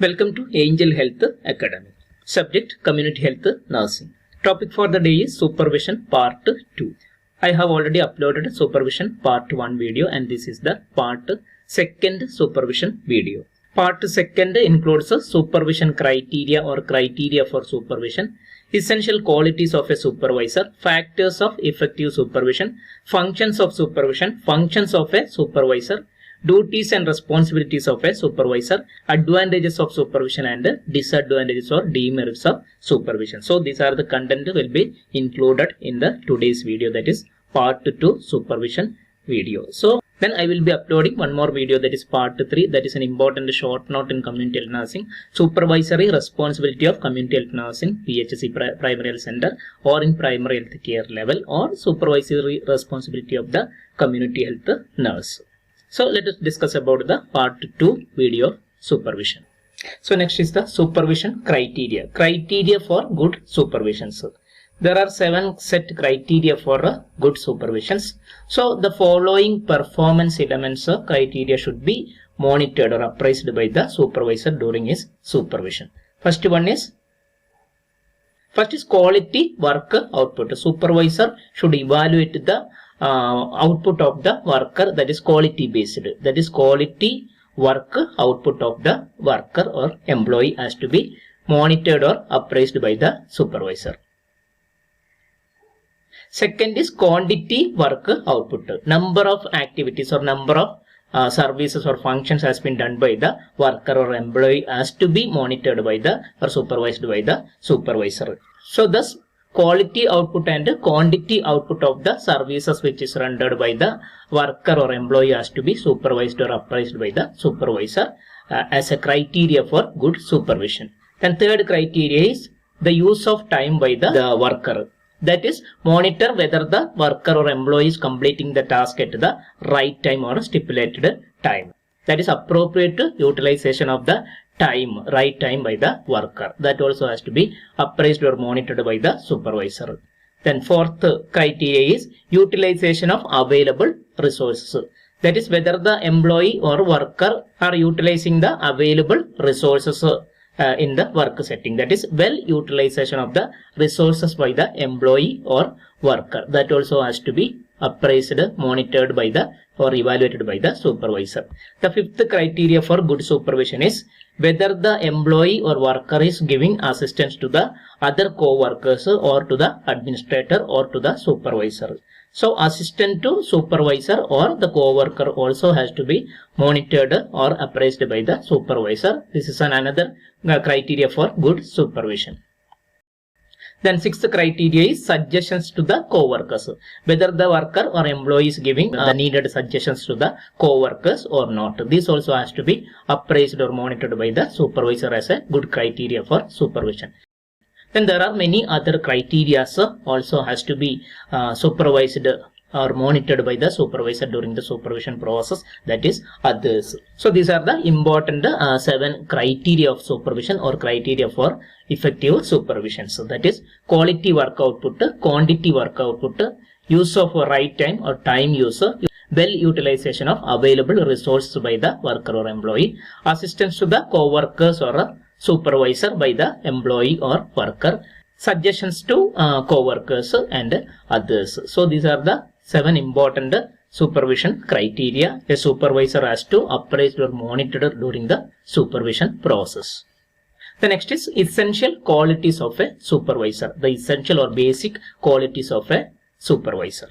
Welcome to Angel Health Academy. Subject Community Health Nursing. Topic for the day is Supervision Part 2. I have already uploaded Supervision Part 1 video and this is the Part 2 Supervision video. Part 2 includes Supervision Criteria or Criteria for Supervision, Essential Qualities of a Supervisor, Factors of Effective Supervision, Functions of Supervision, Functions of a Supervisor, Duties and responsibilities of a supervisor, advantages of supervision and disadvantages or demerits of supervision. So these are the content will be included in the today's video, that is part 2 supervision video. So then I will be uploading one more video, that is part 3, that is an important short note in community health nursing, supervisory responsibility of community health nursing, B.Sc primary health center or in primary health care level, or supervisory responsibility of the community health nurse. So let us discuss about the part 2 video of supervision. So next is the supervision criteria. Criteria for good supervision. So there are 7 set criteria for good supervisions. So the following performance elements criteria should be monitored or appraised by the supervisor during his supervision. First is quality work output. Supervisor should evaluate the output of the worker, that is quality based, that is quality work output of the worker or employee has to be monitored or appraised by the supervisor. Second is quantity work output, number of activities or number of services or functions has been done by the worker or employee has to be monitored by the or supervised by the supervisor. So thus quality output and quantity output of the services which is rendered by the worker or employee has to be supervised or appraised by the supervisor as a criteria for good supervision. Then third criteria is the use of time by the worker. That is, monitor whether the worker or employee is completing the task at the right time or stipulated time. That is appropriate utilization of the time, right time by the worker. That also has to be appraised or monitored by the supervisor. Then fourth criteria is utilization of available resources. That is whether the employee or worker are utilizing the available resources in the work setting. That is well utilization of the resources by the employee or worker. That also has to be appraised, monitored by the or evaluated by the supervisor. The fifth criteria for good supervision is whether the employee or worker is giving assistance to the other co-workers or to the administrator or to the supervisor. So assistant to supervisor or the co-worker also has to be monitored or appraised by the supervisor. This is another criteria for good supervision. Then sixth criteria is suggestions to the co-workers. Whether the worker or employee is giving the needed suggestions to the co-workers or not. This also has to be appraised or monitored by the supervisor as a good criteria for supervision. Then there are many other criteria also has to be supervised or monitored by the supervisor during the supervision process, that is others. So these are the important 7 criteria of supervision or criteria for effective supervision. So that is quality work output, quantity work output, use of right time or time use, well utilization of available resources by the worker or employee, assistance to the co-workers or supervisor by the employee or worker, suggestions to co-workers and others. So these are the 7 important supervision criteria a supervisor has to appraise or monitor during the supervision process. The next is essential qualities of a supervisor, the essential or basic qualities of a supervisor.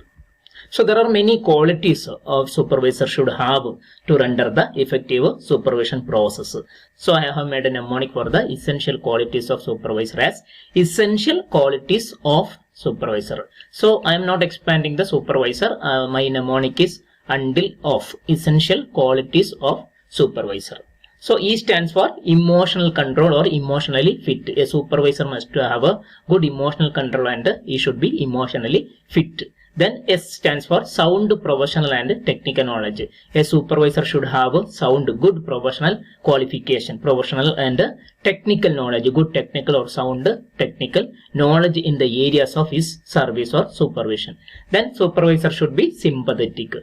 So there are many qualities of supervisor should have to render the effective supervision process. So I have made a mnemonic for the essential qualities of supervisor as essential qualities of supervisor. So I am not expanding the supervisor. My mnemonic is until of essential qualities of supervisor. So E stands for emotional control or emotionally fit. A supervisor must have a good emotional control and he should be emotionally fit. Then S stands for sound professional and technical knowledge. A supervisor should have sound good professional qualification, professional and technical knowledge, good technical or sound technical knowledge in the areas of his service or supervision. Then supervisor should be sympathetic.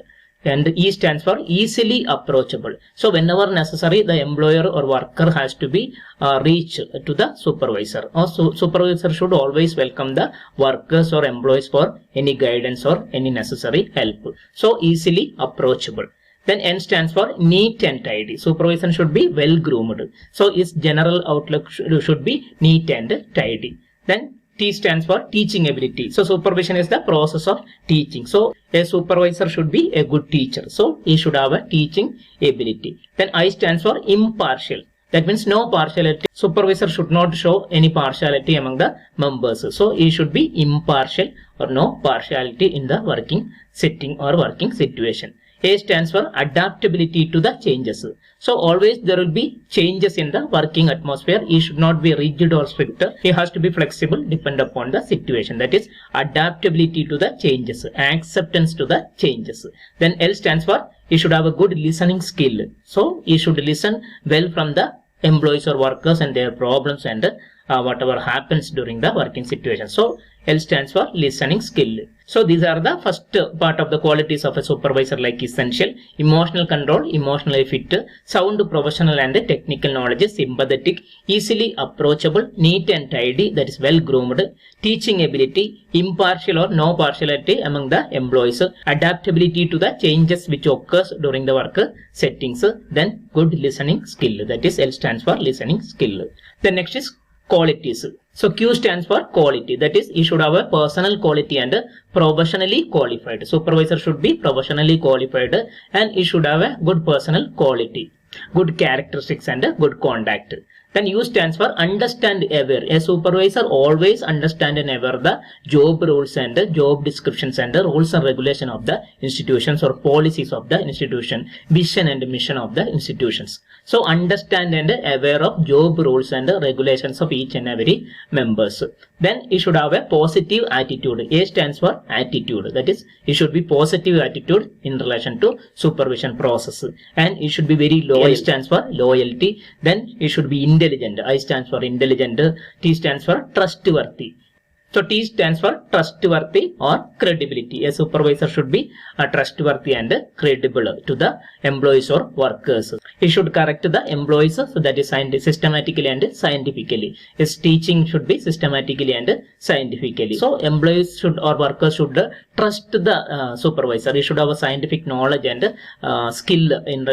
And E stands for easily approachable. So whenever necessary, the employer or worker has to be reached to the supervisor. Also, supervisor should always welcome the workers or employees for any guidance or any necessary help. So easily approachable. Then N stands for neat and tidy. Supervision should be well groomed. So its general outlook should be neat and tidy. Then T stands for teaching ability. So supervision is the process of teaching. So a supervisor should be a good teacher. So he should have a teaching ability. Then I stands for impartial. That means no partiality. Supervisor should not show any partiality among the members. So he should be impartial or no partiality in the working setting or working situation. A stands for adaptability to the changes. So always there will be changes in the working atmosphere. He should not be rigid or strict. He has to be flexible, depend upon the situation. That is adaptability to the changes, acceptance to the changes. Then L stands for he should have a good listening skill. So he should listen well from the employees or workers and their problems and whatever happens during the working situation. So L stands for listening skill. So these are the first part of the qualities of a supervisor, like essential, emotional control, emotionally fit, sound professional and technical knowledge, sympathetic, easily approachable, neat and tidy, that is well groomed, teaching ability, impartial or no partiality among the employees, adaptability to the changes which occurs during the work settings, then good listening skill, that is L stands for listening skill. The next is qualities. So Q stands for quality, that is he should have a personal quality and professionally qualified. Supervisor should be professionally qualified and he should have a good personal quality, good characteristics and good conduct. Then U stands for understand aware. A supervisor always understand and aware the job roles and job descriptions and the rules and regulation of the institutions or policies of the institution, vision and mission of the institutions. So understand and aware of job roles and regulations of each and every members. Then he should have a positive attitude. A stands for attitude, that is he should be positive attitude in relation to supervision process, and he should be very loyal. Stands for loyalty. Then he should be intelligent. I stands for intelligent. T stands for trustworthy. So T stands for trustworthy or credibility. A supervisor should be trustworthy and credible to the employees or workers. He should correct the employees, so that is systematically and scientifically. His teaching should be systematically and scientifically. So employees should or workers should trust the supervisor. He should have a scientific knowledge and skill in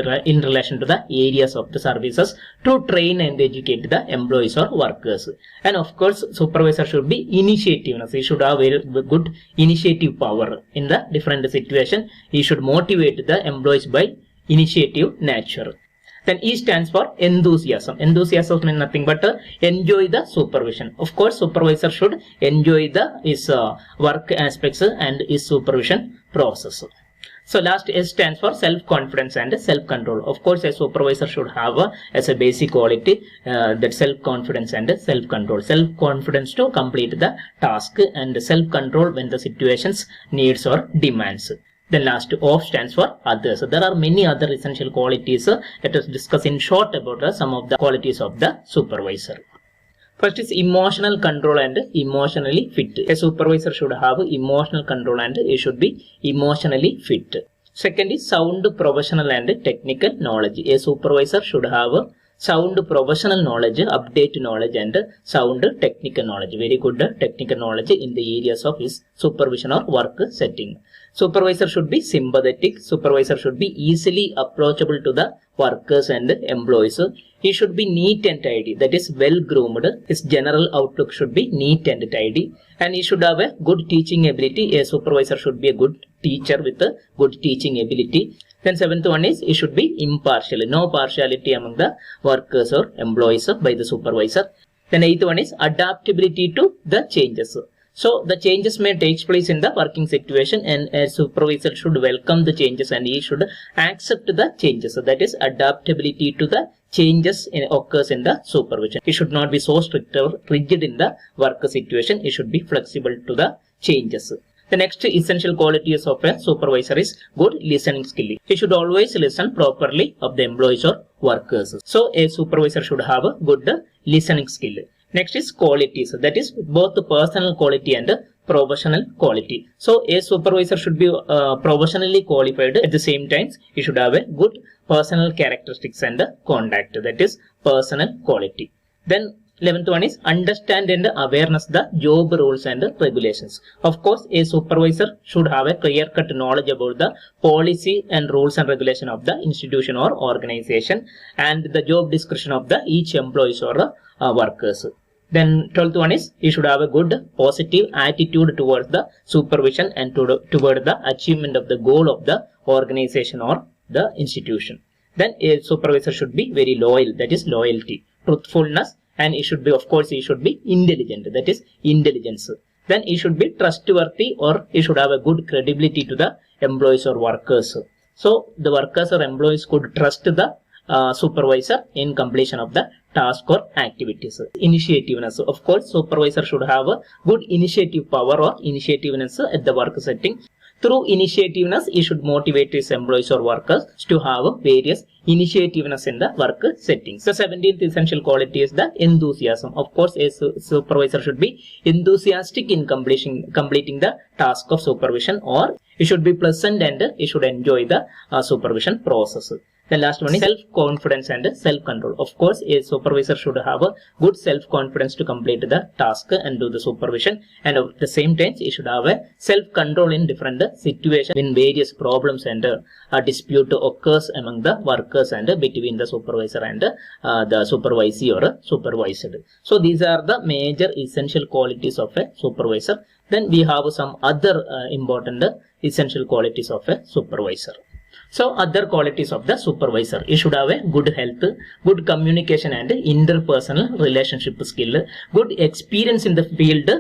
relation to the areas of the services to train and educate the employees or workers. And of course, supervisor should be initiative. He should have very good initiative power in the different situation. He should motivate the employees by initiative nature. Then E stands for enthusiasm. Enthusiasm means nothing but enjoy the supervision. Of course, supervisor should enjoy his work aspects and his supervision process. So last S stands for self-confidence and self-control. Of course, a supervisor should have as a basic quality that self-confidence and self-control. Self-confidence to complete the task and self-control when the situations needs or demands. Then last O stands for others. There are many other essential qualities. Let us discuss in short about some of the qualities of the supervisor. First is emotional control and emotionally fit. A supervisor should have emotional control and he should be emotionally fit. Second is sound professional and technical knowledge. A supervisor should have sound professional knowledge, update knowledge and sound technical knowledge. Very good technical knowledge in the areas of his supervision or work setting. Supervisor should be sympathetic. Supervisor should be easily approachable to the workers and employees. He should be neat and tidy, that is well groomed. His general outlook should be neat and tidy, and he should have a good teaching ability. A supervisor should be a good teacher with a good teaching ability. Then seventh one is he should be impartial. No partiality among the workers or employees by the supervisor. Then eighth one is adaptability to the changes. So the changes may take place in the working situation and a supervisor should welcome the changes and he should accept the changes. So that is adaptability to the changes occurs in the supervision. He should not be so strict or rigid in the work situation. He should be flexible to the changes. The next essential qualities of a supervisor is good listening skill. He should always listen properly of the employees or workers. So a supervisor should have a good listening skill. Next is qualities, that is both the personal quality and professional quality. So a supervisor should be professionally qualified. At the same time, he should have a good personal characteristics and conduct. That is personal quality. Then 11th one is understand and awareness the job rules and regulations. Of course, a supervisor should have a clear-cut knowledge about the policy and rules and regulation of the institution or organization and the job description of the each employees or workers. Then 12th one is he should have a good positive attitude towards the supervision and toward the achievement of the goal of the organization or the institution. Then a supervisor should be very loyal, that is loyalty, truthfulness, and he should be, of course, he should be intelligent, that is intelligence. Then he should be trustworthy, or he should have a good credibility to the employees or workers. So the workers or employees could trust the supervisor in completion of the task or activities. Initiativeness. Of course, supervisor should have a good initiative power or initiativeness at the work setting. Through initiativeness, he should motivate his employees or workers to have various initiativeness in the work settings. The 17th essential quality is the enthusiasm. Of course, a supervisor should be enthusiastic in completing the task of supervision, or he should be pleasant and he should enjoy the supervision process. The last one is self-confidence and self-control. Of course, a supervisor should have a good self-confidence to complete the task and do the supervision, and at the same time, he should have a self-control in different situations when various problems and a dispute occurs among the workers and between the supervisor and the supervisee or supervised. So these are the major essential qualities of a supervisor. Then we have some other important essential qualities of a supervisor. So other qualities of the supervisor: he should have a good health, good communication and interpersonal relationship skill, good experience in the field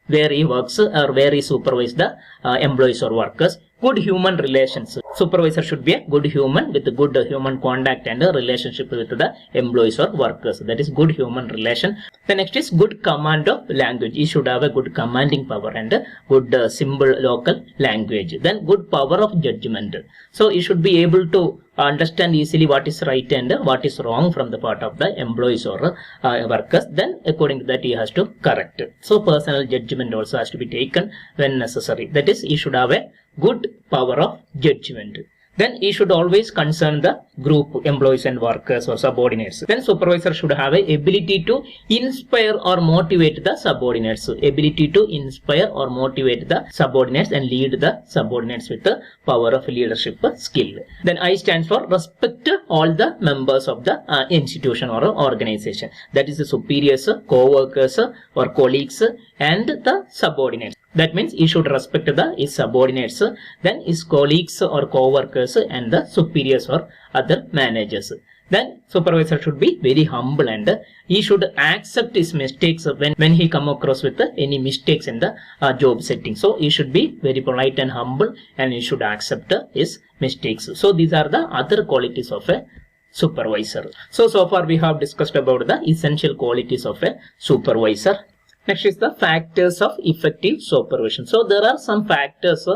where he works or where he supervises the employees or workers, good human relations. Supervisor should be a good human with good human contact and a relationship with the employees or workers. That is good human relation. The next is good command of language. He should have a good commanding power and good simple local language. Then good power of judgment. So he should be able to understand easily what is right and what is wrong from the part of the employees or workers. Then according to that he has to correct. So personal judgment also has to be taken when necessary. That is, he should have a good power of judgment. Then he should always concern the group, employees and workers or subordinates. Then supervisor should have a ability to inspire or motivate the subordinates. Ability to inspire or motivate the subordinates and lead the subordinates with the power of leadership skill. Then I stands for respect all the members of the institution or organization. That is the superiors, co-workers or colleagues and the subordinates. That means he should respect his subordinates, then his colleagues or co-workers and the superiors or other managers. Then supervisor should be very humble and he should accept his mistakes when he come across with any mistakes in the job setting. So he should be very polite and humble and he should accept his mistakes. So these are the other qualities of a supervisor. So far we have discussed about the essential qualities of a supervisor. Next is the factors of effective supervision. So there are some factors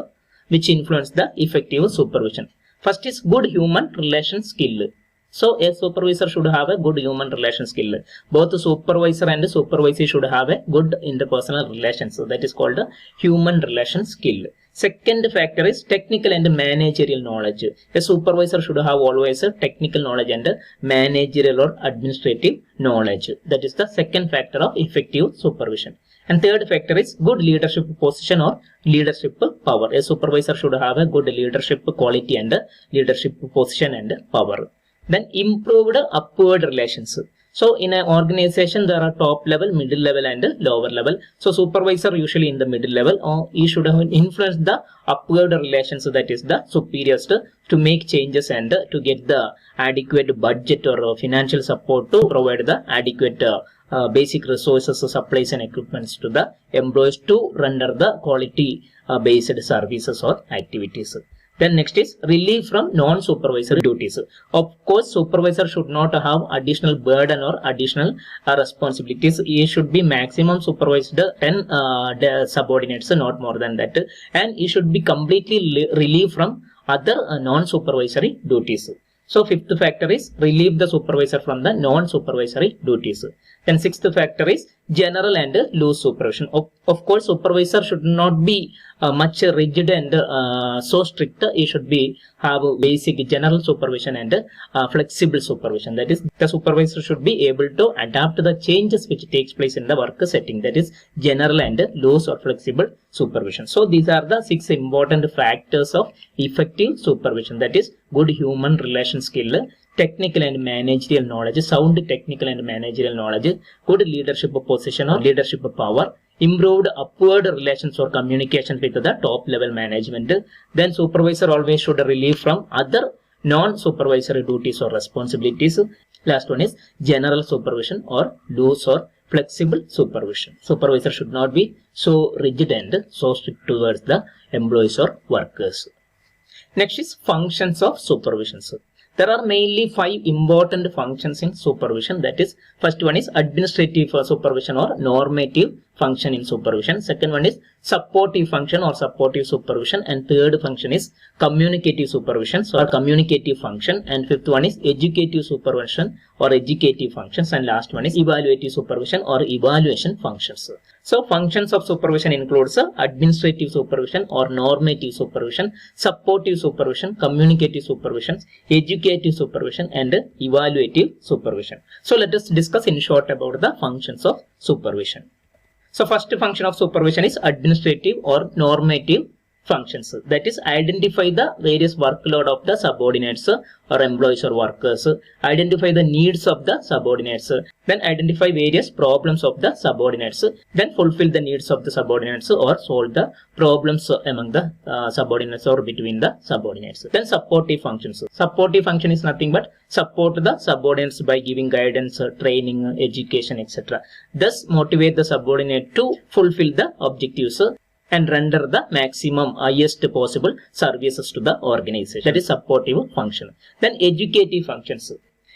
which influence the effective supervision. First is good human relation skill. So a supervisor should have a good human relation skill. Both the supervisor and the supervisee should have a good interpersonal relations. So that is called a human relation skill. Second factor is technical and managerial knowledge. A supervisor should have always a technical knowledge and managerial or administrative knowledge. That is the second factor of effective supervision. And third factor is good leadership position or leadership power. A supervisor should have a good leadership quality and leadership position and power. Then improved upward relations. So in an organization there are top level, middle level and lower level. So supervisor usually in the middle level, or he should have influenced the upward relations, that is the superiors, to make changes and to get the adequate budget or financial support to provide the adequate basic resources, supplies and equipments to the employees to render the quality based services or activities. Then next is relief from non-supervisory duties. Of course, supervisor should not have additional burden or additional responsibilities. He should be maximum supervised 10 subordinates, not more than that. And he should be completely relieved from other non-supervisory duties. So fifth factor is relieve the supervisor from the non-supervisory duties. Then sixth factor is general and loose supervision. Of course, supervisor should not be much rigid and so strict. He should have basic general supervision and flexible supervision. That is, the supervisor should be able to adapt to the changes which takes place in the work setting. That is general and loose or flexible supervision. So these are the 6 important factors of effective supervision. That is good human relation skill, technical and managerial knowledge, sound technical and managerial knowledge, good leadership position or leadership power, improved upward relations or communication with the top level management. Then supervisor always should relieve from other non-supervisory duties or responsibilities. Last one is general supervision or loose or flexible supervision. Supervisor should not be so rigid and so strict towards the employees or workers. Next is functions of supervision. There are mainly 5 important functions in supervision. That is, first one is administrative supervision or normative function in supervision. Second one is supportive function or supportive supervision. And third function is communicative supervision or communicative function. And fifth one is educative supervision or educative functions. And last one is evaluative supervision or evaluation functions. So functions of supervision includes administrative supervision or normative supervision, supportive supervision, communicative supervision, educative supervision and evaluative supervision. So let us discuss in short about the functions of supervision. So first function of supervision is administrative or normative functions. That is, identify the various workload of the subordinates or employees or workers, identify the needs of the subordinates, then identify various problems of the subordinates, then fulfill the needs of the subordinates or solve the problems among the subordinates or between the subordinates. Then supportive functions. Supportive function is nothing but support the subordinates by giving guidance, training, education, etc. Thus motivate the subordinate to fulfill the objectives and render the maximum highest possible services to the organization. That is supportive function. Then educative functions.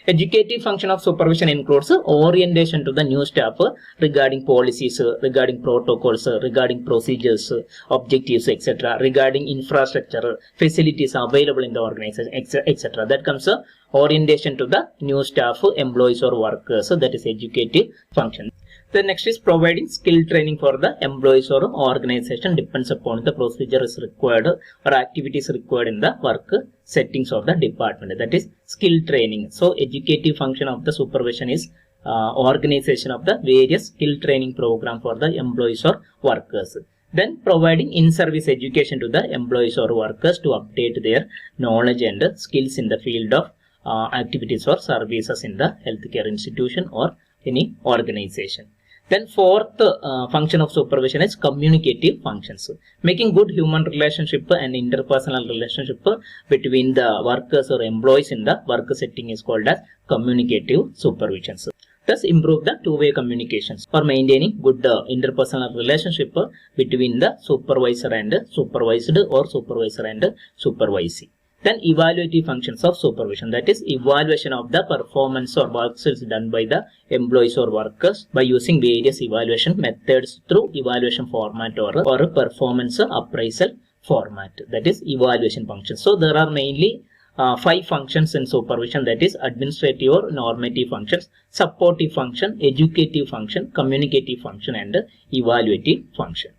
Educative function of supervision includes orientation to the new staff regarding policies, regarding protocols, regarding procedures, objectives, etc., regarding infrastructure, facilities available in the organization, etc. That comes orientation to the new staff, employees or workers. That is educative function. The next is providing skill training for the employees or organization, depends upon the procedure is required or activities required in the work settings of the department. That is skill training. So educative function of the supervision is organization of the various skill training program for the employees or workers. Then providing in-service education to the employees or workers to update their knowledge and skills in the field of activities or services in the healthcare institution or any organization. Then fourth function of supervision is communicative functions. Making good human relationship and interpersonal relationship between the workers or employees in the work setting is called as communicative supervision. Thus improve the two-way communications or maintaining good interpersonal relationship between the supervisor and supervised or supervisor and supervisee. Then evaluative functions of supervision, that is evaluation of the performance or work skills done by the employees or workers by using various evaluation methods through evaluation format or performance appraisal format. That is evaluation functions. So there are mainly 5 functions in supervision, that is administrative or normative functions, supportive function, educative function, communicative function and evaluative function.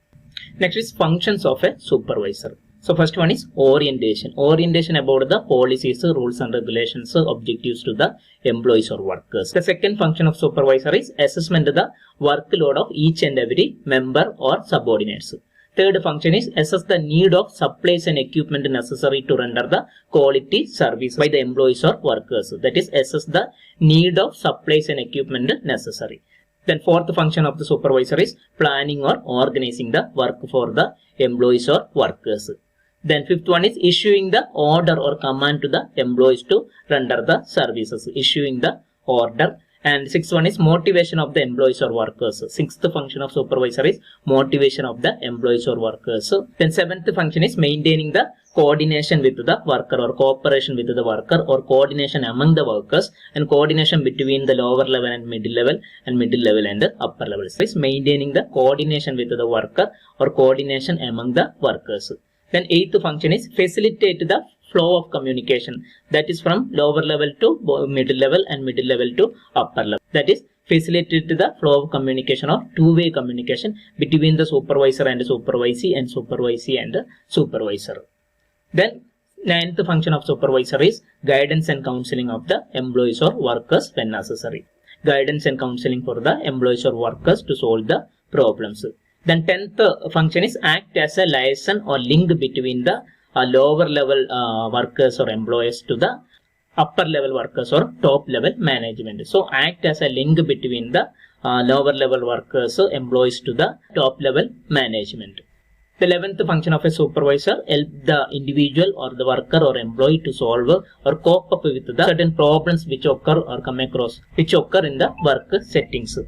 Next is functions of a supervisor. So first one is orientation. Orientation about the policies, rules and regulations, objectives to the employees or workers. The second function of supervisor is assessment of the workload of each and every member or subordinates. Third function is assess the need of supplies and equipment necessary to render the quality service by the employees or workers. That is assess the need of supplies and equipment necessary. Then fourth function of the supervisor is planning or organizing the work for the employees or workers. Then fifth one is issuing the order or command to the employees to render the services, issuing the order. And sixth one is motivation of the employees or workers. Sixth function of supervisor is motivation of the employees or workers. Then seventh function is maintaining the coordination with the worker or cooperation with the worker or coordination among the workers and coordination between the lower level and middle level and upper level. So is maintaining the coordination with the worker or coordination among the workers. Then eighth function is facilitate the flow of communication, that is from lower level to middle level and middle level to upper level. That is facilitate the flow of communication or two-way communication between the supervisor and supervisee and supervisee and supervisor. Then ninth function of supervisor is guidance and counseling of the employees or workers when necessary. Guidance and counseling for the employees or workers to solve the problems. Then 10th function is act as a liaison or link between the lower level workers or employees to the upper level workers or top level management. So act as a link between the lower level workers, employees to the top level management. The 11th function of a supervisor, help the individual or the worker or employee to solve or cope up with the certain problems which occur or come across, which occur in the work settings.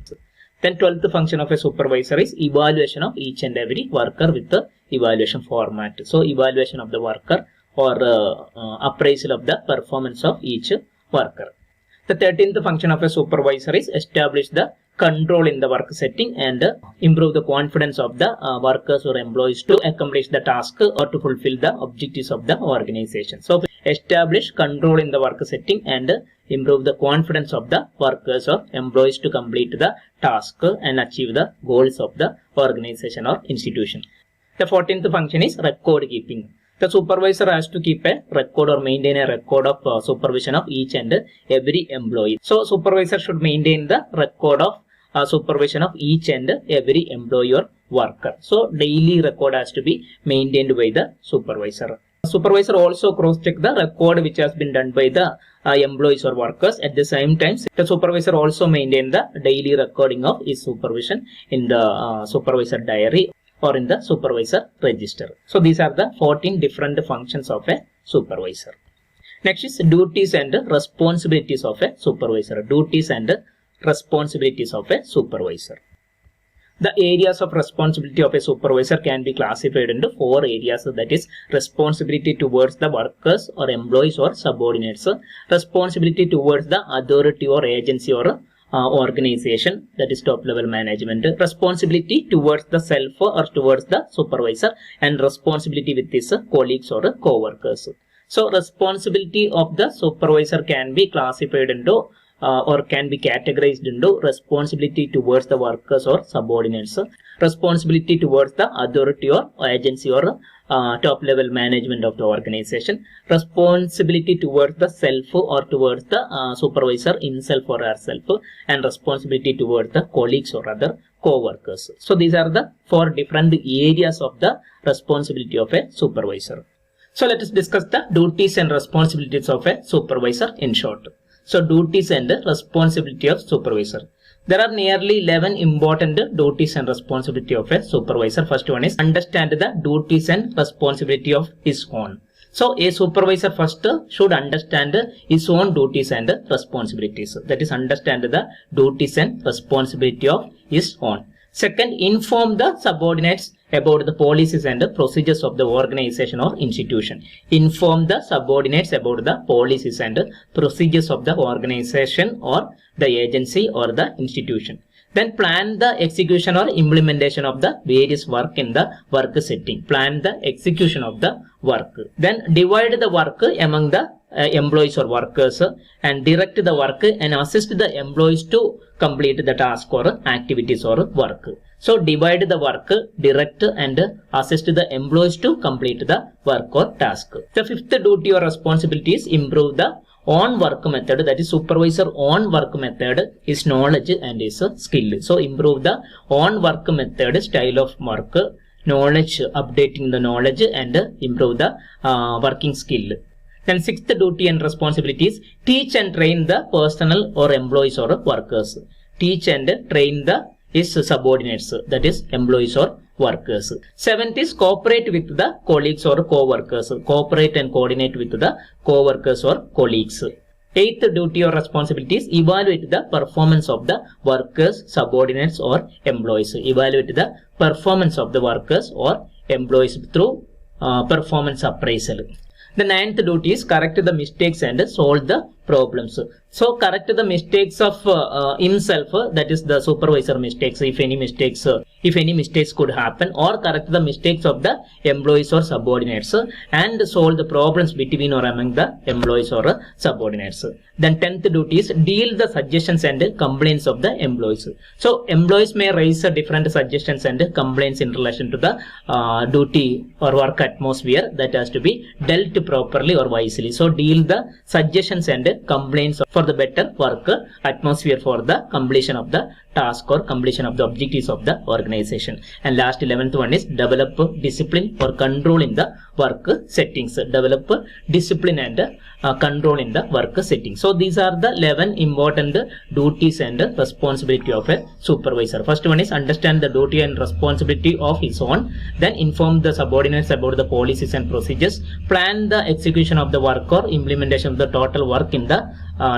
Then 12th function of a supervisor is evaluation of each and every worker with the evaluation format. So evaluation of the worker or appraisal of the performance of each worker. The 13th function of a supervisor is establish the control in the work setting and improve the confidence of the workers or employees to accomplish the task or to fulfill the objectives of the organization. So establish control in the work setting and improve the confidence of the workers or employees to complete the task and achieve the goals of the organization or institution. The 14th function is record keeping. The supervisor has to keep a record or maintain a record of supervision of each and every employee. So supervisor should maintain the record of supervision of each and every employee or worker. So daily record has to be maintained by the supervisor. Supervisor also cross-check the record which has been done by the employees or workers. At the same time, the supervisor also maintain the daily recording of his supervision in the supervisor diary or in the supervisor register. So these are the 14 different functions of a supervisor. Next is duties and responsibilities of a supervisor. Duties and responsibilities of a supervisor. The areas of responsibility of a supervisor can be classified into 4 areas, that is responsibility towards the workers or employees or subordinates, responsibility towards the authority or agency or organization, that is top level management, responsibility towards the self or towards the supervisor, and responsibility with his colleagues or co-workers. So responsibility of the supervisor can be classified into or can be categorized into responsibility towards the workers or subordinates, responsibility towards the authority or agency or top level management of the organization, responsibility towards the self or towards the supervisor himself or herself, and responsibility towards the colleagues or other co-workers. So these are the 4 different areas of the responsibility of a supervisor. So let us discuss the duties and responsibilities of a supervisor in short. So duties and responsibility of supervisor. There are nearly 11 important duties and responsibility of a supervisor. First one is understand the duties and responsibility of his own. So a supervisor first should understand his own duties and responsibilities. That is, understand the duties and responsibility of his own. Second, inform the subordinates about the policies and the procedures of the organization or institution. Inform the subordinates about the policies and procedures of the organization or the agency or the institution. Then plan the execution or implementation of the various work in the work setting. Plan the execution of the work. Then divide the work among the employees or workers and direct the work and assist the employees to complete the task or activities or work. So divide the work, direct and assist the employees to complete the work or task. The 5th duty or responsibility is improve the on work method, that is supervisor on work method, his knowledge and his skill. So improve the on work method, style of work, knowledge, updating the knowledge and improve the working skill. Then 6th duty and responsibility is teach and train the personnel or employees or workers. Teach and train the his subordinates, that is employees or workers. 7th is cooperate with the colleagues or co-workers. Cooperate and coordinate with the co-workers or colleagues. 8th duty or responsibility is evaluate the performance of the workers, subordinates or employees. Evaluate the performance of the workers or employees through performance appraisal. The 9th duty is correct the mistakes and solve the problems. So correct the mistakes of himself, that is the supervisor mistakes. If any mistakes if any mistakes could happen, or correct the mistakes of the employees or subordinates, and solve the problems between or among the employees or subordinates. Then 10th duty is deal the suggestions and complaints of the employees. So employees may raise different suggestions and complaints in relation to the duty or work atmosphere that has to be dealt properly or wisely. So deal the suggestions and complaints for the better work atmosphere for the completion of the task or completion of the objectives of the organization. And last 11th one is develop discipline or control in the work settings. Develop discipline and control in the work settings. So these are the 11 important duties and responsibility of a supervisor. First one is understand the duty and responsibility of his own, then inform the subordinates about the policies and procedures, plan the execution of the work or implementation of the total work in the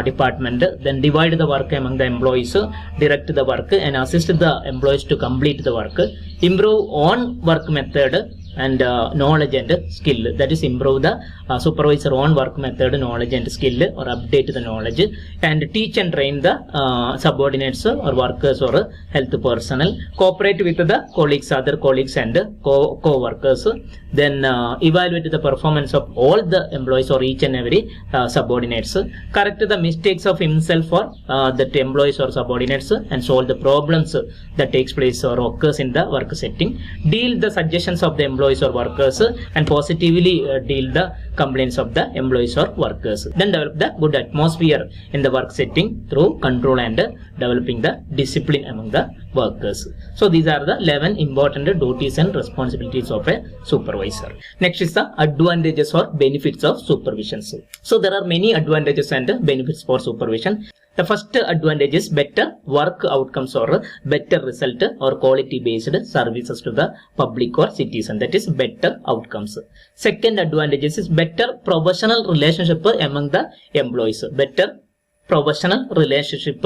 department, then divide the work among the employees, direct the work and assist the employees to complete the work, improve on work method and knowledge and skill, that is improve the supervisor own work method, knowledge and skill, or update the knowledge, and teach and train the subordinates or workers or health personnel, cooperate with the colleagues, other colleagues and co-workers, then evaluate the performance of all the employees or each and every subordinates, correct the mistakes of himself or that employees or subordinates, and solve the problems that takes place or occurs in the work setting, deal the suggestions of the employees or workers, and positively deal the complaints of the employees or workers. Then develop the good atmosphere in the work setting through control and developing the discipline among the workers. So these are the 11 important duties and responsibilities of a supervisor. Next is the advantages or benefits of supervision. So there are many advantages and benefits for supervision. The first advantage is better work outcomes or better result or quality based services to the public or citizen, that is better outcomes. Second advantage is better professional relationship among the employees, better professional relationship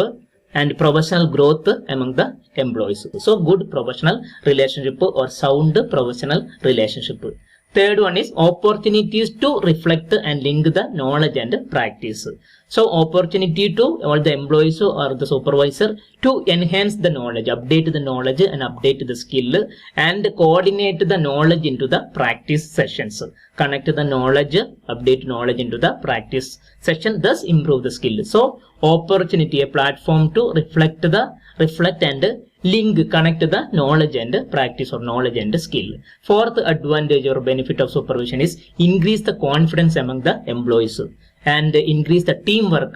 and professional growth among the employees. So good professional relationship or sound professional relationship. Third one is opportunities to reflect and link the knowledge and practice. So opportunity to all the employees or the supervisor to enhance the knowledge, update the knowledge and update the skill, and coordinate the knowledge into the practice sessions. Connect the knowledge, update knowledge into the practice session, thus improve the skill. So opportunity, a platform to reflect and link, connect the knowledge and practice or knowledge and skill. Fourth advantage or benefit of supervision is increase the confidence among the employees and increase the teamwork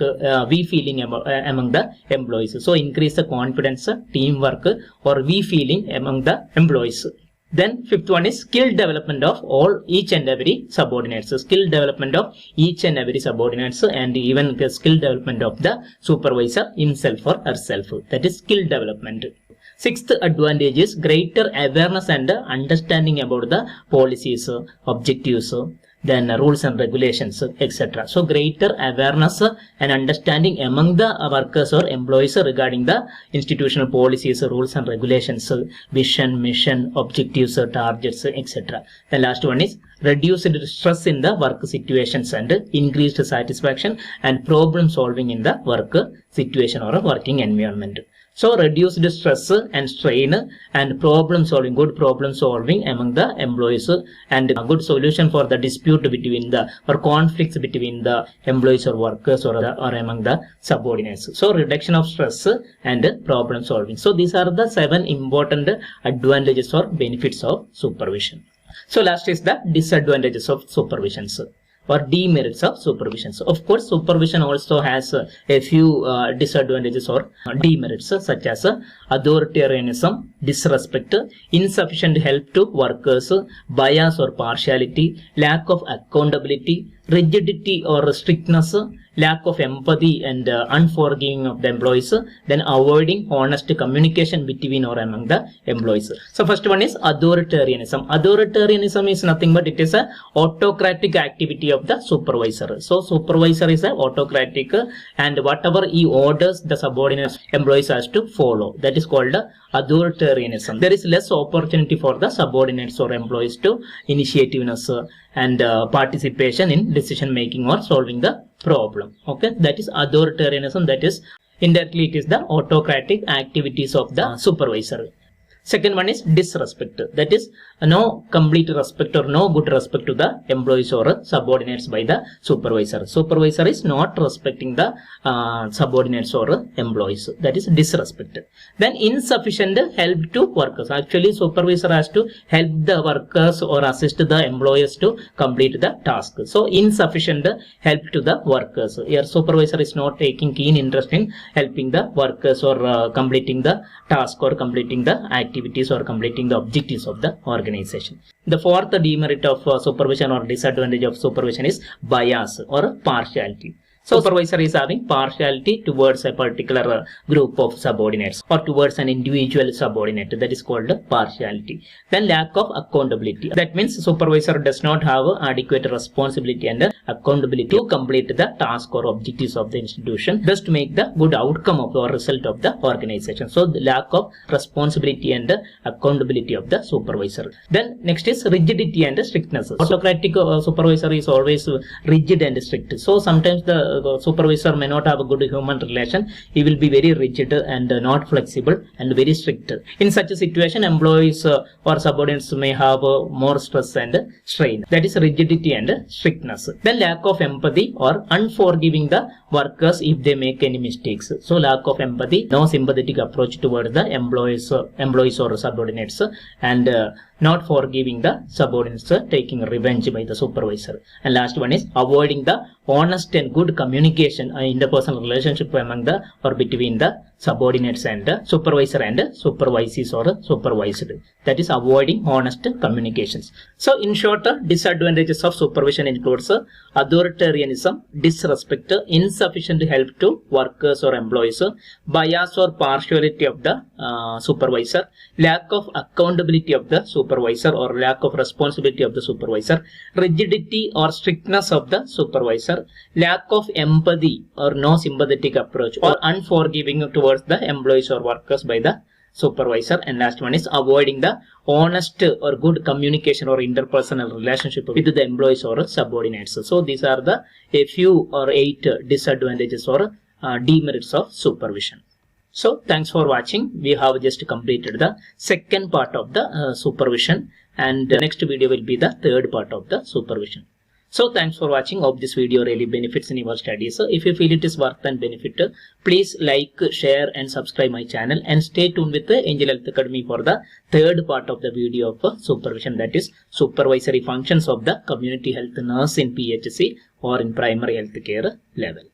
we feeling among the employees. So increase the confidence, teamwork or we feeling among the employees. Then fifth one is skill development of each and every subordinates. Skill development of each and every subordinates and even the skill development of the supervisor himself or herself. That is skill development. Sixth advantage is greater awareness and understanding about the policies, objectives, then rules and regulations, etc. So greater awareness and understanding among the workers or employees regarding the institutional policies, rules and regulations, vision, mission, objectives, targets, etc. The last one is reduced stress in the work situations and increased satisfaction and problem solving in the work situation or a working environment. So reduced stress and strain and problem solving, good problem solving among the employees, and a good solution for the dispute between the or conflicts between the employees or workers or among the subordinates. So reduction of stress and problem solving. So these are the 7 important advantages or benefits of supervision. So last is the disadvantages of supervision or demerits of supervision. So of course supervision also has a few disadvantages or demerits such as authoritarianism, disrespect, insufficient help to workers, bias or partiality, lack of accountability, rigidity or strictness, lack of empathy and unforgiving of the employees, then avoiding honest communication between or among the employees. So first one is authoritarianism. Authoritarianism is nothing but it is a autocratic activity of the supervisor. So supervisor is a autocratic and whatever he orders the subordinate employees has to follow. That is called authoritarianism. There is less opportunity for the subordinates or employees to initiativeness and participation in decision making or solving the problem. Okay, that is authoritarianism. That is indirectly it is the autocratic activities of the supervisor. Second one is disrespect. That is no complete respect or no good respect to the employees or subordinates by the supervisor. Supervisor is not respecting the subordinates or employees. That is disrespect. Then insufficient help to workers. Actually, supervisor has to help the workers or assist the employees to complete the task. So insufficient help to the workers. Here supervisor is not taking keen interest in helping the workers or completing the task or completing the activities or completing the objectives of the organization. The fourth demerit of supervision or disadvantage of supervision is bias or partiality. Supervisor is having partiality towards a particular group of subordinates or towards an individual subordinate. That is called partiality. Then lack of accountability. That means supervisor does not have adequate responsibility and accountability to complete the task or objectives of the institution, thus to make the good outcome of or result of the organization. So the lack of responsibility and accountability of the supervisor. Then next is rigidity and strictness. Autocratic supervisor is always rigid and strict. So sometimes the supervisor may not have a good human relation. He will be very rigid and not flexible and very strict. In such a situation, employees or subordinates may have more stress and strain. That is rigidity and strictness. Then lack of empathy or unforgiving the workers if they make any mistakes. So lack of empathy, no sympathetic approach towards the employees or subordinates, and not forgiving the subordinates, taking revenge by the supervisor. And last one is avoiding the honest and good communication, interpersonal relationship among the or between the subordinates and supervisor and supervisees or supervised. That is avoiding honest communications. So in short, disadvantages of supervision includes authoritarianism, disrespect, insufficient help to workers or employees, bias or partiality of the supervisor, lack of accountability of the supervisor or lack of responsibility of the supervisor, rigidity or strictness of the supervisor, lack of empathy or no sympathetic approach or unforgiving towards the employees or workers by the supervisor, and last one is avoiding the honest or good communication or interpersonal relationship with the employees or subordinates. So these are the a few or 8 disadvantages or demerits of supervision. So thanks for watching. We have just completed the second part of the supervision, and the next video will be the third part of the supervision. So thanks for watching. Hope this video really benefits in your studies. If you feel it is worth and benefit, please like, share and subscribe my channel, and stay tuned with the Angel Health Academy for the third part of the video of supervision, that is supervisory functions of the community health nurse in PHC or in primary health care level.